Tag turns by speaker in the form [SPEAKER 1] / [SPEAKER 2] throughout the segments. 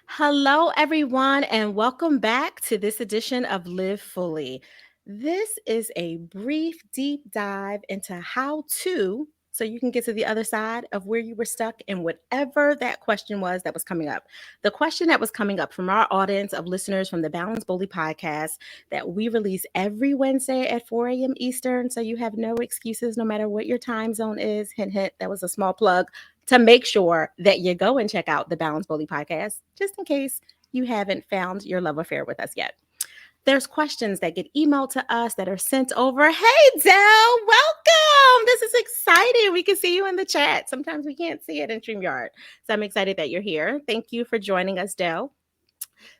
[SPEAKER 1] Hello, everyone, and welcome back to this edition of Live Fully. This is a brief, deep dive into how to, so you can get to the other side of where you were stuck in whatever that question was that was coming up. The question that was coming up from our audience of listeners from the Balance Bully podcast that we release every Wednesday at 4 a.m. Eastern. So you have no excuses, no matter what your time zone is. Hint, hint, that was a small plug to make sure that you go and check out the Balance Bully podcast, just in case you haven't found your love affair with us yet. There's questions that get emailed to us that are sent over. Hey, Dell, welcome. This is exciting. We can see you in the chat. Sometimes we can't see it in StreamYard. So I'm excited that you're here. Thank you for joining us, Dell.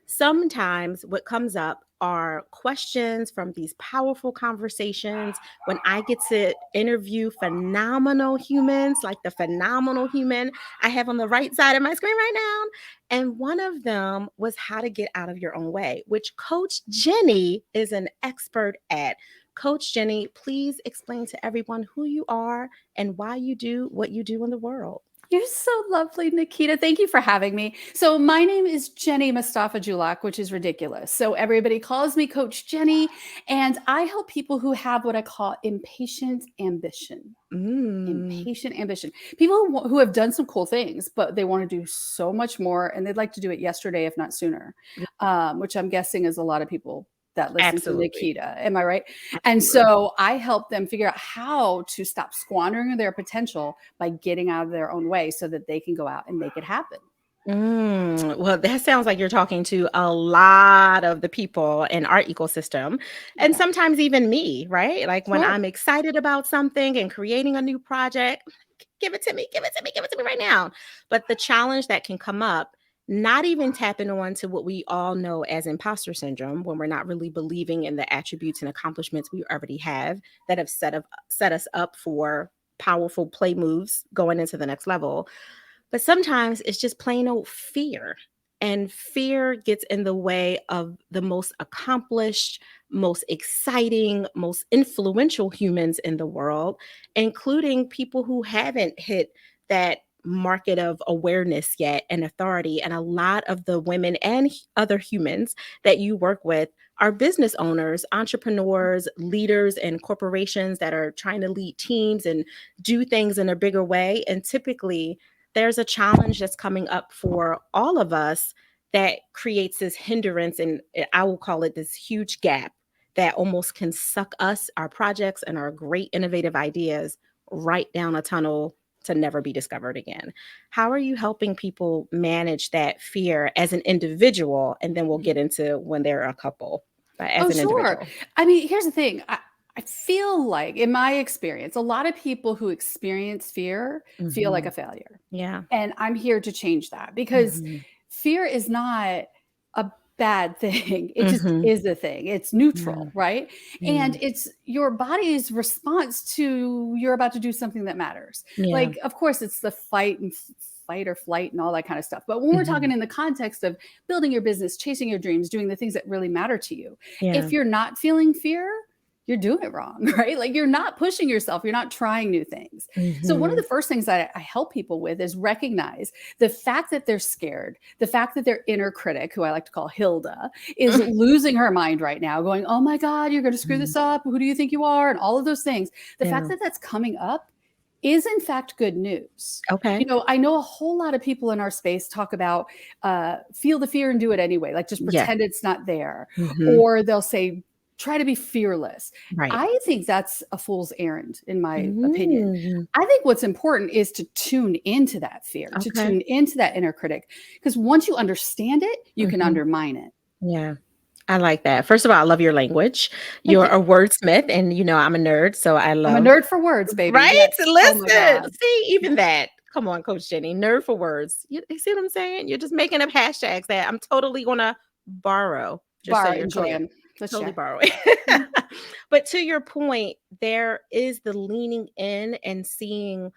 [SPEAKER 1] Sometimes what comes up are questions from these powerful conversations when I get to interview phenomenal humans, like the phenomenal human I have on the right side of my screen right now. And one of them was how to get out of your own way, which Coach Jennie is an expert at. Coach Jennie, please explain to everyone who you are and why you do what you do in the world.
[SPEAKER 2] You're so lovely, Naketa. Thank you for having me. So my name is Jennie Mustafa Julak, which is ridiculous. So everybody calls me Coach Jennie, and I help people who have what I call impatient ambition. Impatient ambition. People who have done some cool things, but they want to do so much more, and they'd like to do it yesterday, if not sooner, which I'm guessing is a lot of people that listen
[SPEAKER 1] Absolutely.
[SPEAKER 2] to Naketa. Am I right?
[SPEAKER 1] Absolutely.
[SPEAKER 2] And so I help them figure out how to stop squandering their potential by getting out of their own way so that they can go out and make it happen.
[SPEAKER 1] Well, that sounds like you're talking to a lot of the people in our ecosystem, and sometimes even me, right? Like when I'm excited about something and creating a new project, give it to me, give it to me, give it to me right now. But the challenge that can come up, not even tapping on to what we all know as imposter syndrome, when we're not really believing in the attributes and accomplishments we already have that have set us up for powerful play moves going into the next level. But sometimes it's just plain old fear. And fear gets in the way of the most accomplished, most exciting, most influential humans in the world, including people who haven't hit that market of awareness yet and authority. And a lot of the women and other humans that you work with are business owners, entrepreneurs, leaders, and corporations that are trying to lead teams and do things in a bigger way. And typically, there's a challenge that's coming up for all of us that creates this hindrance, and I will call it this huge gap that almost can suck us, our projects, and our great innovative ideas right down a tunnel to never be discovered again. How are you helping people manage that fear as an individual? And then we'll get into when they're a couple, but as an individual.
[SPEAKER 2] I mean, here's the thing. I feel like, in my experience, a lot of people who experience fear feel like a failure.
[SPEAKER 1] Yeah.
[SPEAKER 2] And I'm here to change that because fear is not a bad thing. It just is a thing. It's neutral, right? And it's your body's response to you're about to do something that matters. Like, of course, it's the fight or flight and all that kind of stuff. But when we're talking in the context of building your business, chasing your dreams, doing the things that really matter to you, if you're not feeling fear, you're doing it wrong, right? Like you're not pushing yourself. You're not trying new things. So one of the first things that I help people with is recognize the fact that they're scared, the fact that their inner critic, who I like to call Hilda, is losing her mind right now going, oh my God, you're going to screw this up. Who do you think you are? And all of those things. The fact that that's coming up is in fact good news.
[SPEAKER 1] Okay.
[SPEAKER 2] You know, I know a whole lot of people in our space talk about feel the fear and do it anyway. Like just pretend it's not there. Or they'll say, try to be fearless.
[SPEAKER 1] Right.
[SPEAKER 2] I think that's a fool's errand, in my opinion. I think what's important is to tune into that fear, to tune into that inner critic. Because once you understand it, you can undermine it.
[SPEAKER 1] Yeah. I like that. First of all, I love your language. You're a wordsmith, and I'm a nerd, so I'm
[SPEAKER 2] a nerd for words, baby.
[SPEAKER 1] Right?
[SPEAKER 2] Yes.
[SPEAKER 1] Listen, see, even that. Come on, Coach Jennie, nerd for words. You see what I'm saying? You're just making up hashtags that I'm totally gonna borrow.
[SPEAKER 2] Enjoy them.
[SPEAKER 1] Totally borrow it. But to your point, there is the leaning in and seeing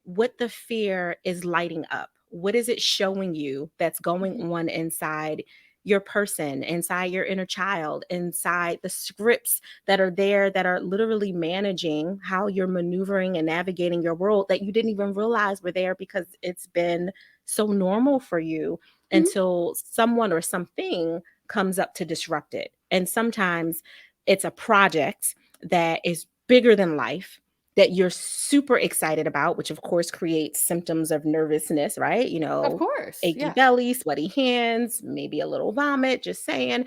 [SPEAKER 1] what the fear is lighting up. What is it showing you that's going on inside your person, inside your inner child, inside the scripts that are there that are literally managing how you're maneuvering and navigating your world that you didn't even realize were there because it's been so normal for you
[SPEAKER 2] Mhm.
[SPEAKER 1] until someone or something comes up to disrupt it. And sometimes it's a project that is bigger than life that you're super excited about, which of course creates symptoms of nervousness, right?
[SPEAKER 2] Of course.
[SPEAKER 1] Achy
[SPEAKER 2] Yeah.
[SPEAKER 1] belly, sweaty hands, maybe a little vomit, just saying,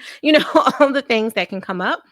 [SPEAKER 1] all the things that can come up.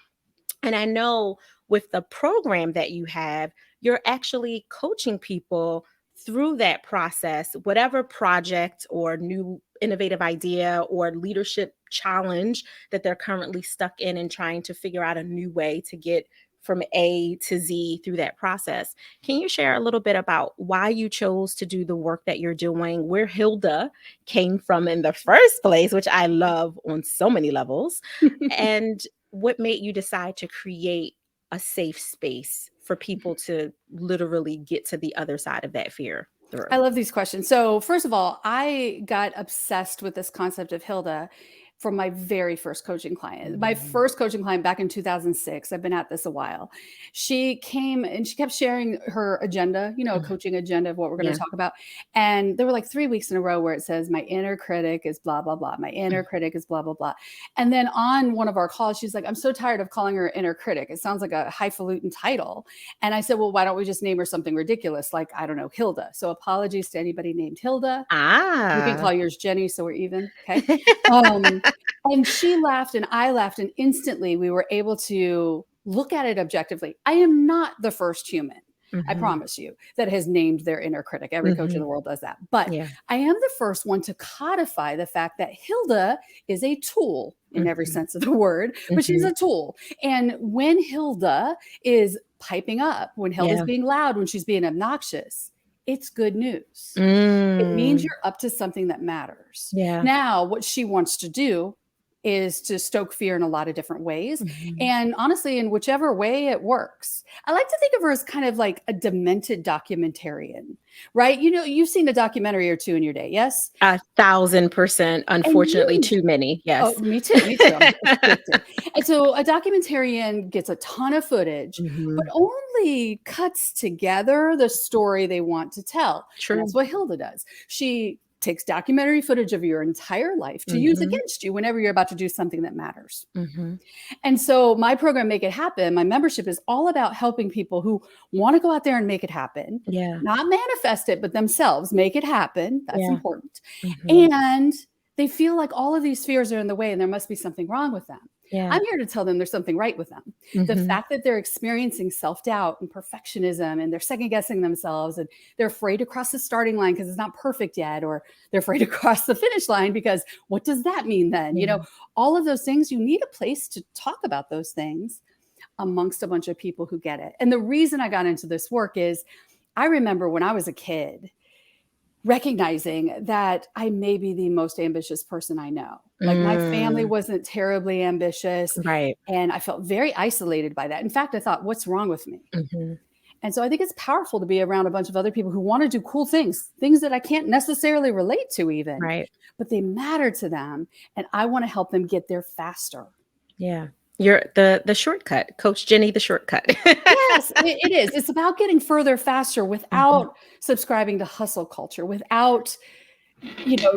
[SPEAKER 1] And I know with the program that you have, you're actually coaching people through that process, whatever project or new innovative idea or leadership challenge that they're currently stuck in and trying to figure out a new way to get from A to Z through that process. Can you share a little bit about why you chose to do the work that you're doing, where Hilda came from in the first place, which I love on so many levels, and what made you decide to create a safe space for people to literally get to the other side of that fear
[SPEAKER 2] I
[SPEAKER 1] through?
[SPEAKER 2] love these questions. So, first of all, I got obsessed with this concept of Hilda from my very first coaching client. My
[SPEAKER 1] Mhm.
[SPEAKER 2] first coaching client back in 2006. I've been at this a while. She came and she kept sharing her agenda, a
[SPEAKER 1] Mhm.
[SPEAKER 2] coaching agenda of what we're going to
[SPEAKER 1] Yeah.
[SPEAKER 2] talk about. And there were like 3 weeks in a row where it says, my inner critic is blah, blah, blah. My inner
[SPEAKER 1] Mm.
[SPEAKER 2] critic is blah, blah, blah. And then on one of our calls, she's like, I'm so tired of calling her inner critic. It sounds like a highfalutin title. And I said, well, why don't we just name her something ridiculous? Like, I don't know, Hilda. So apologies to anybody named Hilda. You can
[SPEAKER 1] Ah.
[SPEAKER 2] call yours Jenny. So we're even. Okay. Um, and she laughed and I laughed. And instantly we were able to look at it objectively. I am not the first human, I
[SPEAKER 1] Mhm.
[SPEAKER 2] promise you, that has named their inner critic. Every coach in
[SPEAKER 1] Mhm.
[SPEAKER 2] the world does that. But
[SPEAKER 1] Yeah.
[SPEAKER 2] I am the first one to codify the fact that Hilda is a tool in every
[SPEAKER 1] Mhm.
[SPEAKER 2] sense of the word, but she's
[SPEAKER 1] Mhm.
[SPEAKER 2] a tool. And when Hilda is piping up, when Hilda's
[SPEAKER 1] Yeah.
[SPEAKER 2] being loud, when she's being obnoxious, it's good news. It means
[SPEAKER 1] Mm.
[SPEAKER 2] you're up to something that matters.
[SPEAKER 1] Yeah.
[SPEAKER 2] Now, what she wants to do is to stoke fear in a lot of different ways.
[SPEAKER 1] Mhm.
[SPEAKER 2] And honestly, in whichever way it works, I like to think of her as kind of like a demented documentarian, right? You've seen a documentary or two in your day, yes?
[SPEAKER 1] 1,000%,
[SPEAKER 2] And
[SPEAKER 1] unfortunately,
[SPEAKER 2] you
[SPEAKER 1] too many,
[SPEAKER 2] Oh,
[SPEAKER 1] yes.
[SPEAKER 2] me too, me too. I'm addicted. And so a documentarian gets a ton of footage, but
[SPEAKER 1] Mhm.
[SPEAKER 2] only cuts together the story they want to tell. And
[SPEAKER 1] True.
[SPEAKER 2] that's what Hilda does. She takes documentary footage of your entire life to use
[SPEAKER 1] Mhm.
[SPEAKER 2] against you whenever you're about to do something that matters.
[SPEAKER 1] Mhm.
[SPEAKER 2] And so my program, Make It Happen, my membership is all about helping people who want to go out there and make it happen,
[SPEAKER 1] Yeah.
[SPEAKER 2] not manifest it, but themselves make it happen. That's
[SPEAKER 1] Yeah.
[SPEAKER 2] important.
[SPEAKER 1] Mhm.
[SPEAKER 2] And they feel like all of these fears are in the way and there must be something wrong with them.
[SPEAKER 1] Yeah.
[SPEAKER 2] I'm here to tell them there's something right with them. The
[SPEAKER 1] Mhm.
[SPEAKER 2] fact that they're experiencing self doubt and perfectionism and they're second guessing themselves and they're afraid to cross the starting line because it's not perfect yet, or they're afraid to cross the finish line because what does that mean then?
[SPEAKER 1] Yeah.
[SPEAKER 2] All of those things, you need a place to talk about those things amongst a bunch of people who get it. And the reason I got into this work is I remember when I was a kid recognizing that I may be the most ambitious person I know. Like my family
[SPEAKER 1] Mm.
[SPEAKER 2] wasn't terribly ambitious
[SPEAKER 1] Right.
[SPEAKER 2] and I felt very isolated by that. In fact, I thought, what's wrong with me?
[SPEAKER 1] Mhm.
[SPEAKER 2] And so I think it's powerful to be around a bunch of other people who want to do cool things, things that I can't necessarily relate to even,
[SPEAKER 1] Right.
[SPEAKER 2] but they matter to them. And I want to help them get there faster.
[SPEAKER 1] Yeah. You're the shortcut, Coach Jennie, the shortcut.
[SPEAKER 2] Yes, it is. It's about getting further faster
[SPEAKER 1] Mhm.
[SPEAKER 2] without subscribing to hustle culture, without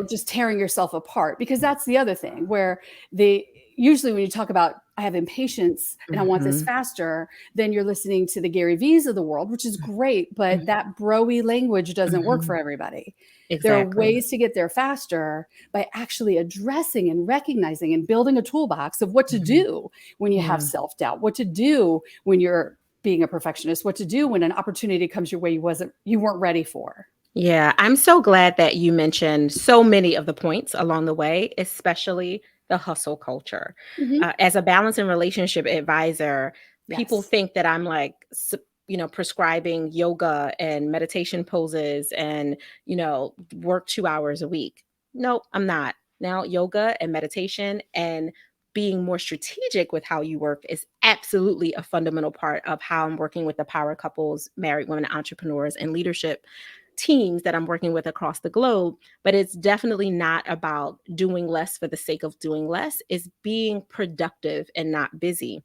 [SPEAKER 2] just tearing yourself apart, because that's the other thing where they usually when you talk about I have impatience and I want this
[SPEAKER 1] Mhm.
[SPEAKER 2] faster, then you're listening to the Gary V's of the world, which is great, but
[SPEAKER 1] Mhm.
[SPEAKER 2] that broy language doesn't work for
[SPEAKER 1] Mhm.
[SPEAKER 2] everybody. There are
[SPEAKER 1] Exactly.
[SPEAKER 2] ways to get there faster by actually addressing and recognizing and building a toolbox of what to
[SPEAKER 1] Mhm.
[SPEAKER 2] do when you have
[SPEAKER 1] Yeah.
[SPEAKER 2] self-doubt, what to do when you're being a perfectionist, what to do when an opportunity comes your way you weren't ready for.
[SPEAKER 1] Yeah, I'm so glad that you mentioned so many of the points along the way, especially the hustle culture.
[SPEAKER 2] Mhm.
[SPEAKER 1] As a balance and relationship advisor, people
[SPEAKER 2] Yes.
[SPEAKER 1] think that I'm like, prescribing yoga and meditation poses and, work 2 hours a week. No, I'm not. Now, yoga and meditation and being more strategic with how you work is absolutely a fundamental part of how I'm working with the power couples, married women entrepreneurs, and leadership teams that I'm working with across the globe, but it's definitely not about doing less for the sake of doing less. It's being productive and not busy,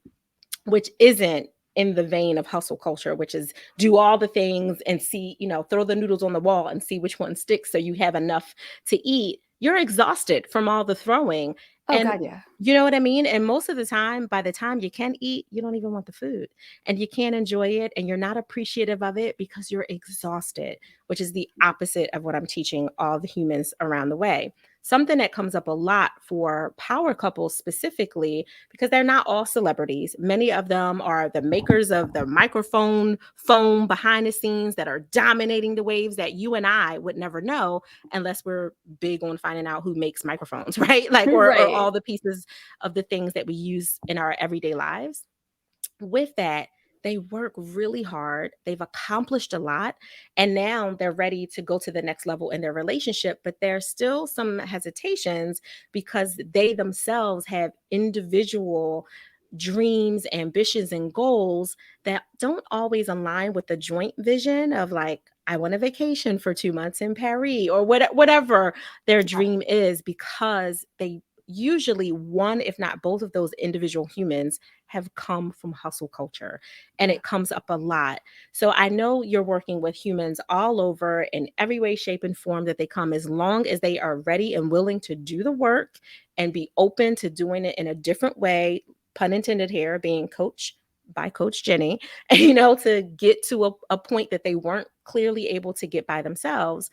[SPEAKER 1] which isn't in the vein of hustle culture, which is do all the things and see, throw the noodles on the wall and see which one sticks so you have enough to eat. You're exhausted from all the throwing.
[SPEAKER 2] Oh
[SPEAKER 1] And
[SPEAKER 2] God, yeah.
[SPEAKER 1] you know what I mean? And most of the time, by the time you can eat, you don't even want the food and you can't enjoy it and you're not appreciative of it because you're exhausted, which is the opposite of what I'm teaching all the humans around the way. Something that comes up a lot for power couples specifically, because they're not all celebrities. Many of them are the makers of the microphone foam behind the scenes that are dominating the waves that you and I would never know unless we're big on finding out who makes microphones, right? Like, or
[SPEAKER 2] Right.
[SPEAKER 1] all the pieces of the things that we use in our everyday lives. With that, they work really hard. They've accomplished a lot. And now they're ready to go to the next level in their relationship. But there's still some hesitations because they themselves have individual dreams, ambitions, and goals that don't always align with the joint vision of, like, I want a vacation for 2 months in Paris or whatever their dream is, because they usually one, if not both of those individual humans have come from hustle culture, and
[SPEAKER 2] Yeah.
[SPEAKER 1] it comes up a lot. So I know you're working with humans all over in every way, shape, and form that they come, as long as they are ready and willing to do the work and be open to doing it in a different way, pun intended here, being coached by Coach Jennie, to get to a point that they weren't clearly able to get by themselves.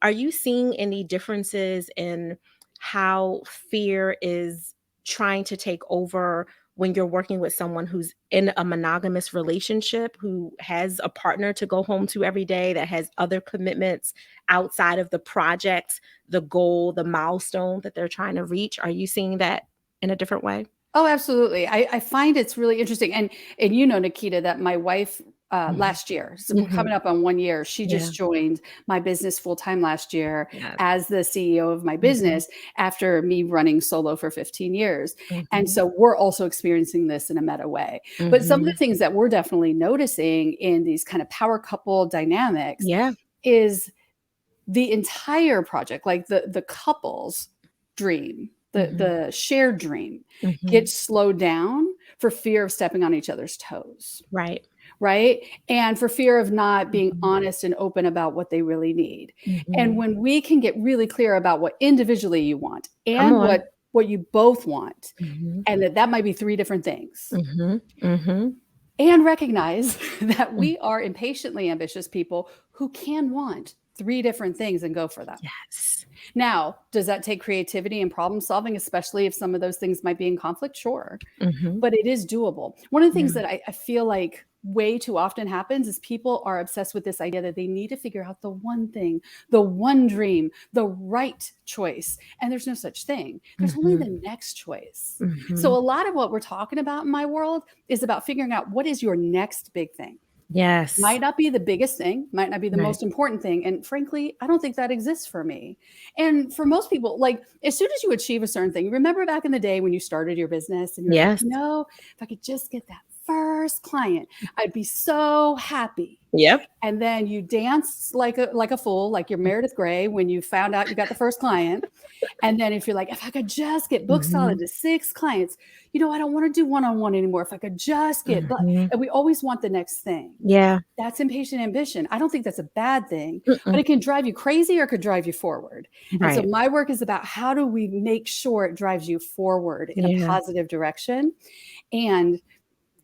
[SPEAKER 1] Are you seeing any differences in how fear is trying to take over when you're working with someone who's in a monogamous relationship, who has a partner to go home to every day, that has other commitments outside of the project, the goal, the milestone that they're trying to reach? Are you seeing that in a different way?
[SPEAKER 2] Oh, absolutely. I find it's really interesting. And Naketa, that my wife
[SPEAKER 1] Mhm.
[SPEAKER 2] last year, so we're
[SPEAKER 1] Mhm.
[SPEAKER 2] coming up on 1 year, she
[SPEAKER 1] Yeah.
[SPEAKER 2] just joined my business full time last year
[SPEAKER 1] Yes.
[SPEAKER 2] as the CEO of my
[SPEAKER 1] Mhm.
[SPEAKER 2] business after me running solo for 15 years. And
[SPEAKER 1] Mhm.
[SPEAKER 2] so we're also experiencing this in a meta way. But some of the
[SPEAKER 1] Mhm.
[SPEAKER 2] things that we're definitely noticing in these kind of power couple dynamics
[SPEAKER 1] Yeah.
[SPEAKER 2] is the entire project, like the couple's dream,
[SPEAKER 1] Mhm.
[SPEAKER 2] the shared dream,
[SPEAKER 1] Mhm.
[SPEAKER 2] gets slowed down for fear of stepping on each other's toes,
[SPEAKER 1] Right.
[SPEAKER 2] right? And for fear of not being
[SPEAKER 1] Mhm.
[SPEAKER 2] honest and open about what they really need. And
[SPEAKER 1] Mhm.
[SPEAKER 2] when we can get really clear about what individually you want
[SPEAKER 1] Come
[SPEAKER 2] and
[SPEAKER 1] on.
[SPEAKER 2] what you both want,
[SPEAKER 1] Mhm.
[SPEAKER 2] and that might be three different things,
[SPEAKER 1] Mhm. Mhm.
[SPEAKER 2] and recognize that
[SPEAKER 1] Mm.
[SPEAKER 2] we are impatiently ambitious people who can want three different things and go for them.
[SPEAKER 1] Yes.
[SPEAKER 2] Now, does that take creativity and problem solving, especially if some of those things might be in conflict? Sure,
[SPEAKER 1] Mhm.
[SPEAKER 2] but it is doable. One of the things
[SPEAKER 1] Yeah.
[SPEAKER 2] that I feel like way too often happens is people are obsessed with this idea that they need to figure out the one thing, the one dream, the right choice. And there's no such thing. There's only
[SPEAKER 1] Mhm.
[SPEAKER 2] the next choice. So
[SPEAKER 1] Mhm.
[SPEAKER 2] a lot of what we're talking about in my world is about figuring out what is your next big thing.
[SPEAKER 1] Yes.
[SPEAKER 2] Might not be the biggest thing, might not be the
[SPEAKER 1] Right.
[SPEAKER 2] most important thing. And frankly, I don't think that exists for me. And for most people, like as soon as you achieve a certain thing, you remember back in the day when you started your business and you're like,
[SPEAKER 1] Yes.
[SPEAKER 2] if I could just get that first client, I'd be so happy.
[SPEAKER 1] Yep.
[SPEAKER 2] And then you dance like a fool, like you're Meredith Grey when you found out you got the first client. And then if you're like, if I could just get book solid
[SPEAKER 1] Mhm.
[SPEAKER 2] to 6 clients, I don't want to do one-on-one anymore. If I could just get, but
[SPEAKER 1] Mhm.
[SPEAKER 2] and we always want the next thing.
[SPEAKER 1] Yeah.
[SPEAKER 2] That's impatient ambition. I don't think that's a bad thing, but
[SPEAKER 1] Mm-mm.
[SPEAKER 2] it can drive you crazy or it could drive you forward. And so
[SPEAKER 1] Right.
[SPEAKER 2] my work is about how do we make sure it drives you forward in a
[SPEAKER 1] Yeah.
[SPEAKER 2] positive direction. And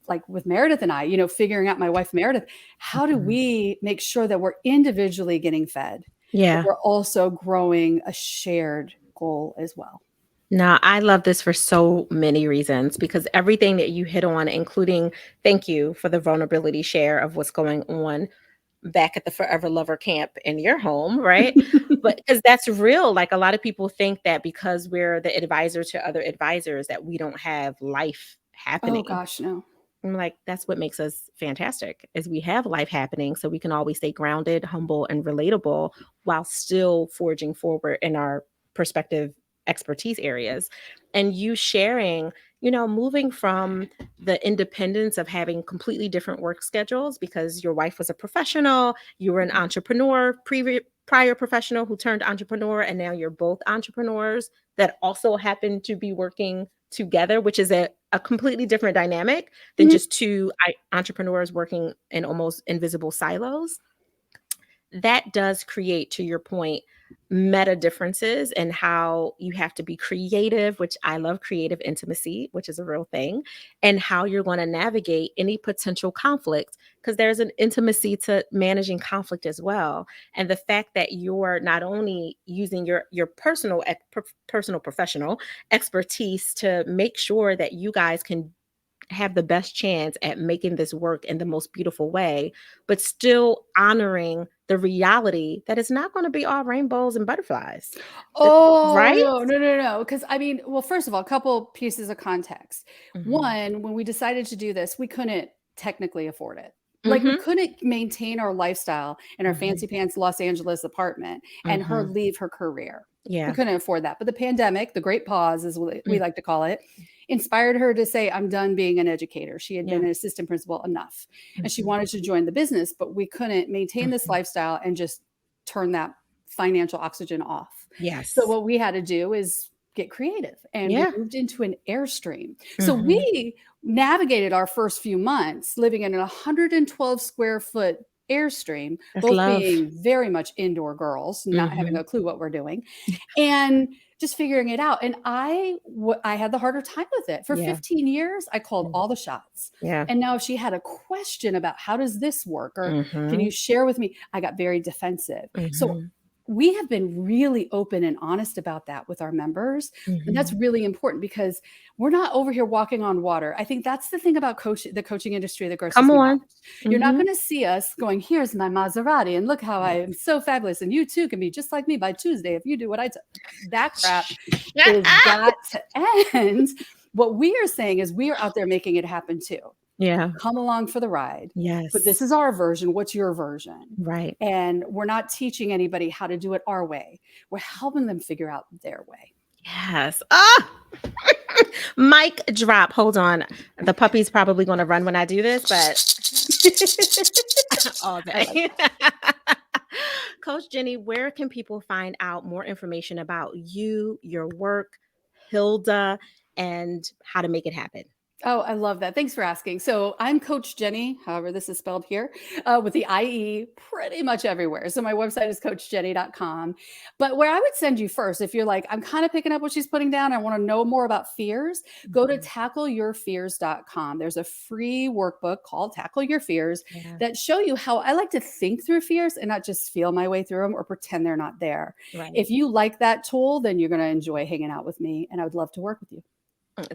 [SPEAKER 2] like with Meredith and I, figuring out my wife Meredith, how do
[SPEAKER 1] Mhm.
[SPEAKER 2] we make sure that we're individually getting fed, but
[SPEAKER 1] Yeah.
[SPEAKER 2] we're also growing a shared goal as well?
[SPEAKER 1] No, I love this for so many reasons, because everything that you hit on, including thank you for the vulnerability share of what's going on back at the Forever Lover camp in your home, right? But because that's real. Like, a lot of people think that because we're the advisor to other advisors that we don't have life
[SPEAKER 2] Oh
[SPEAKER 1] happening.
[SPEAKER 2] gosh, no.
[SPEAKER 1] I'm like, that's what makes us fantastic, is we have life happening so we can always stay grounded, humble, and relatable while still forging forward in our perspective expertise areas. And you sharing moving from the independence of having completely different work schedules because your wife was a professional, you were an entrepreneur, prior professional who turned entrepreneur, and now you're both entrepreneurs that also happen to be working together, which is a completely different dynamic than
[SPEAKER 2] Mhm.
[SPEAKER 1] just two entrepreneurs working in almost invisible silos. That does create, to your point, meta differences in how you have to be creative, which I love creative intimacy, which is a real thing, and how you're going to navigate any potential conflict because there's an intimacy to managing conflict as well. And the fact that you're not only using your personal professional expertise to make sure that you guys can have the best chance at making this work in the most beautiful way, but still honoring the reality that it's not going to be all rainbows and butterflies.
[SPEAKER 2] Oh,
[SPEAKER 1] Right?
[SPEAKER 2] no, no, no, no. Because I mean, well, first of all, a couple pieces of context.
[SPEAKER 1] Mhm.
[SPEAKER 2] One, when we decided to do this, we couldn't technically afford it. Like, we
[SPEAKER 1] Mhm.
[SPEAKER 2] couldn't maintain our lifestyle in our fancy
[SPEAKER 1] Mhm.
[SPEAKER 2] pants Los Angeles apartment and her
[SPEAKER 1] Mhm.
[SPEAKER 2] leave her career. We
[SPEAKER 1] Yeah.
[SPEAKER 2] couldn't afford that. But the pandemic, the great pause, as we
[SPEAKER 1] Mm.
[SPEAKER 2] like to call it, inspired her to say, I'm done being an educator. She had been
[SPEAKER 1] Yeah.
[SPEAKER 2] an assistant principal enough. And she
[SPEAKER 1] Mhm.
[SPEAKER 2] wanted to join the business, but we couldn't maintain this
[SPEAKER 1] Mhm.
[SPEAKER 2] lifestyle and just turn that financial oxygen off. So
[SPEAKER 1] Yes.
[SPEAKER 2] what we had to do is get creative, and we
[SPEAKER 1] Yeah.
[SPEAKER 2] moved into an Airstream. So
[SPEAKER 1] Mhm.
[SPEAKER 2] we navigated our first few months living in a 112 square foot Airstream,
[SPEAKER 1] That's
[SPEAKER 2] both
[SPEAKER 1] love.
[SPEAKER 2] being very much indoor girls, not having
[SPEAKER 1] Mhm.
[SPEAKER 2] a clue what we're doing, and just figuring it out. And I had the harder time with it. For
[SPEAKER 1] Yeah.
[SPEAKER 2] 15 years, I called
[SPEAKER 1] Mm.
[SPEAKER 2] all the shots.
[SPEAKER 1] Yeah.
[SPEAKER 2] And now if she had a question about how does this work or can you
[SPEAKER 1] Mhm.
[SPEAKER 2] share with me, I got very defensive. So
[SPEAKER 1] Mhm.
[SPEAKER 2] we have been really open and honest about that with our members. And that's
[SPEAKER 1] Mhm.
[SPEAKER 2] really important because we're not over here walking on water. I think that's the thing about the coaching industry that grosses
[SPEAKER 1] Come
[SPEAKER 2] me out.
[SPEAKER 1] on.
[SPEAKER 2] You're not
[SPEAKER 1] Mhm.
[SPEAKER 2] going to see us going, here's my Maserati, and look how I am
[SPEAKER 1] Yes.
[SPEAKER 2] so fabulous. And you too can be just like me by Tuesday if you do what I do. That crap is got to end. What we are saying is we are out there making it happen too.
[SPEAKER 1] Yeah.
[SPEAKER 2] Come along for the ride. But this
[SPEAKER 1] Yes.
[SPEAKER 2] is our version. What's your version?
[SPEAKER 1] Right.
[SPEAKER 2] And we're not teaching anybody how to do it our way. We're helping them figure out their way.
[SPEAKER 1] Yes. Ah! Mic drop. Hold on. The puppy's probably going to run when I do this, but all
[SPEAKER 2] I like
[SPEAKER 1] day.
[SPEAKER 2] that.
[SPEAKER 1] Coach Jennie, where can people find out more information about you, your work, Hilda, and how to make it happen?
[SPEAKER 2] Oh, I love that. Thanks for asking. So I'm Coach Jennie, however this is spelled here, with the IE pretty much everywhere. So my website is coachjennie.com. But where I would send you first, if you're like, I'm kind of picking up what she's putting down, I want to know more about fears, go to
[SPEAKER 1] Mhm.
[SPEAKER 2] tackleyourfears.com. There's a free workbook called Tackle Your Fears
[SPEAKER 1] Yeah.
[SPEAKER 2] that show you how I like to think through fears and not just feel my way through them or pretend they're not there.
[SPEAKER 1] Right.
[SPEAKER 2] If you like that tool, then you're going to enjoy hanging out with me, and I would love to work with you.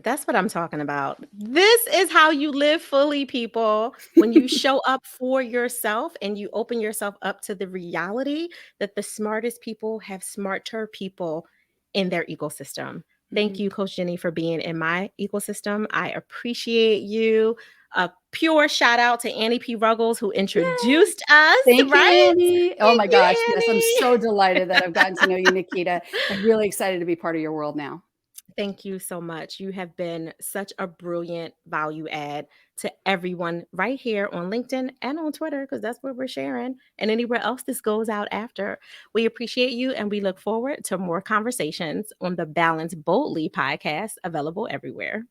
[SPEAKER 1] That's what I'm talking about. This is how you live fully, people. When you show up for yourself and you open yourself up to the reality that the smartest people have smarter people in their ecosystem. Thank
[SPEAKER 2] Mhm.
[SPEAKER 1] you, Coach Jennie, for being in my ecosystem. I appreciate you. A pure shout out to Annie P. Ruggles, who
[SPEAKER 2] Yay.
[SPEAKER 1] introduced us,
[SPEAKER 2] Thank you,
[SPEAKER 1] right?
[SPEAKER 2] Annie. Oh
[SPEAKER 1] Thank
[SPEAKER 2] my
[SPEAKER 1] you,
[SPEAKER 2] gosh. Yes, I'm so delighted that I've
[SPEAKER 1] Annie.
[SPEAKER 2] gotten to know you, Naketa, and really excited to be part of your world now.
[SPEAKER 1] Thank you so much. You have been such a brilliant value add to everyone right here on LinkedIn and on Twitter, because that's where we're sharing, and anywhere else this goes out after. We appreciate you, and we look forward to more conversations on the Balance Boldly podcast, available everywhere.